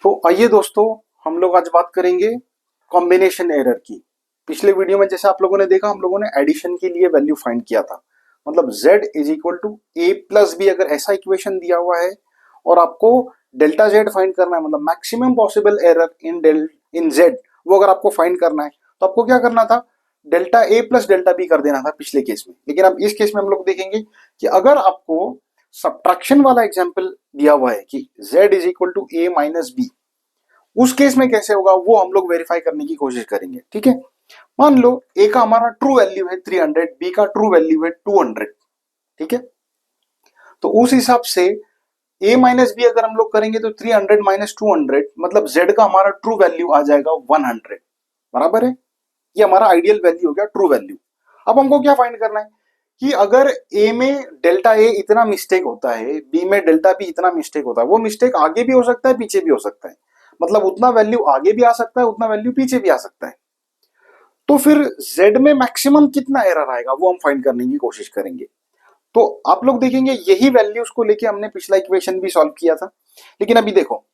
तो आइए दोस्तों, हम लोग आज बात करेंगे कॉम्बिनेशन एरर की। पिछले वीडियो में जैसे आप लोगों ने देखा, हम लोगों ने एडिशन के लिए वैल्यू फाइंड किया था। मतलब z is equal to a plus b, अगर ऐसा इक्वेशन दिया हुआ है और आपको डेल्टा z फाइंड करना है, मतलब maximum possible error in z, वो अगर आपको फाइंड करना है तो आपको क्या करना था, delta a plus delta b कर देना था पिछले केस में। लेकिन अब इस केस में हम लोग देखेंगे कि अगर आपको सब्ट्रैक्शन वाला एग्जाम्पल दिया हुआ है कि z is equal to a minus b, उस केस में कैसे होगा वो हम लोग वेरीफाई करने की कोशिश करेंगे। ठीक है, मान लो a का हमारा ट्रू वैल्यू है 300, b का ट्रू वैल्यू है 200। ठीक है, तो उस हिसाब से a माइनस बी अगर हम लोग करेंगे तो 300 माइनस 200, मतलब z का हमारा ट्रू वैल्यू आ जाएगा 100। बराबर है, ये हमारा आइडियल वैल्यू हो गया, ट्रू वैल्यू। अब हमको क्या फाइंड करना है कि अगर a में डेल्टा a इतना मिस्टेक होता है, b में डेल्टा b इतना मिस्टेक होता है, वो मिस्टेक आगे भी हो सकता है, पीछे भी हो सकता है। मतलब उतना वैल्यू आगे भी आ सकता है, उतना वैल्यू पीछे भी आ सकता है। तो फिर z में मैक्सिमम कितना एरर आएगा वो हम फाइंड करने की कोशिश करेंगे। तो आप लोग देखेंगे यही वैल्यूज को लेके हमने पिछला इक्वेशन भी सॉल्व किया था। लेकिन अभी देखो,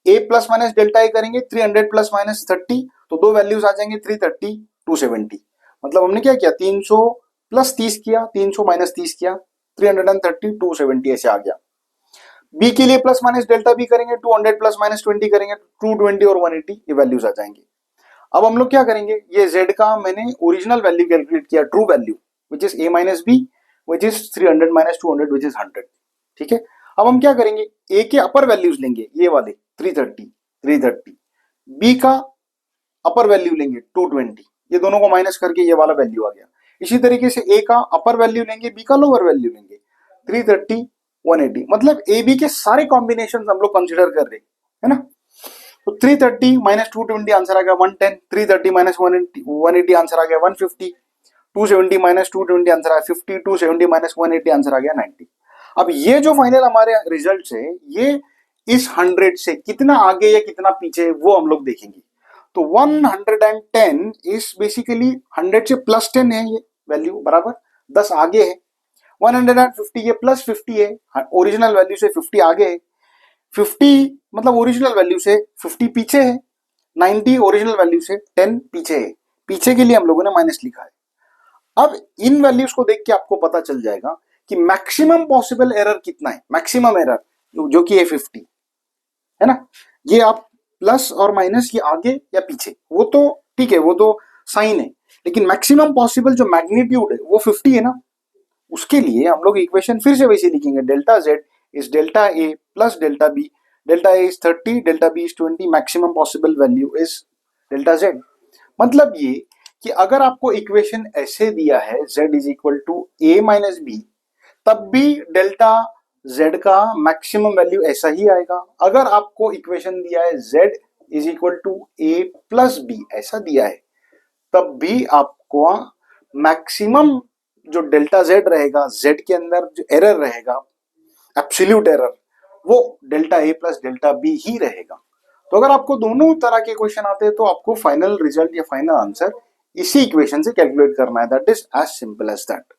a plus minus delta a करेंगे 300 प्लस माइनस 30, तो दो वैल्यूज आ जाएंगे 330 270। मतलब हमने क्या किया, 300 प्लस 30 किया, 300 माइनस 30 किया, 330 270 ऐसे आ गया। b के लिए प्लस माइनस डेल्टा b करेंगे, 200 प्लस माइनस 20 करेंगे, 220 और 180 ये वैल्यूज आ जाएंगे। अब हम लोग क्या करेंगे, ये z का मैंने ओरिजिनल वैल्यू कैलकुलेट किया, true value which is a minus b which is 300 minus 200 which is 100। ठीक है, अब हम क्या करेंगे, a के अपर वैल्यूज लेंगे, ये वाले 330, b का अपर वैल्यू लेंगे 220, ये दोनों को माइनस करके ये वाला वैल्यू आ गया। इसी तरीके से a का अपर वैल्यू लेंगे, b का लोअर वैल्यू लेंगे, 330 180। मतलब ए बी के सारे कॉम्बिनेशन हम लोग कंसिडर कर रहे है ना। तो 330 माइनस 220 आंसर आ गया 110, 330 माइनस 180 आंसर आ गया 150, 270 माइनस 220 आंसर आया 50, 270 माइनस 180 आंसर आ गया 90। अब ये जो फाइनल हमारे रिजल्ट है, ये इस 100 से कितना आगे या कितना पीछे वो हम लोग देखेंगे। तो 110 इज बेसिकली 100 से प्लस 10 है ये वैल्यू, बराबर 10 आगे है। 150 ये प्लस 50 है, ओरिजिनल वैल्यू से 50 आगे है। 50 मतलब ओरिजिनल वैल्यू से 50 पीछे है। 90 ओरिजिनल वैल्यू से 10 पीछे है। पीछे के लिए हम लोगों ने माइनस लिखा है। अब इन वैल्यूज को देख के आपको पता चल जाएगा कि मैक्सिमम पॉसिबल एरर कितना है। मैक्सिमम एरर जो कि है 50 है ना। ये आप प्लस और माइनस ये आगे या पीछे, वो तो ठीक है, वो तो साइन है। लेकिन मैक्सिमम पॉसिबल जो मैग्नीट्यूड है वो 50 है ना। उसके लिए हम लोग इक्वेशन फिर से वैसे लिखेंगे, delta z is delta a plus delta b, delta a is 30, delta b is 20, maximum possible value is delta z। मतलब ये कि अगर आपको इक्वेशन ऐसे दिया है z is equal to a minus b, तब भी डेल्टा z का मैक्सिमम वैल्यू ऐसा ही आएगा। अगर आपको इक्वेशन दिया है z is equal to a plus b, ऐसा दिया है, तब भी आपको मैक्सिमम जो डेल्टा z रहेगा, z के अंदर जो एरर रहेगा, एब्सोल्यूट एरर, वो delta a plus delta b ही रहेगा। तो अगर आपको दोनों तरह के क्वेश्चन आते हैं तो आपको फाइनल रिजल्ट या फाइनल आंसर इसी इक्वेशन से कैलकुलेट करना है। That is as simple as that.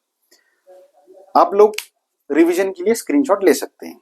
आप लोग रिवीजन के लिए स्क्रीनशॉट ले सकते हैं।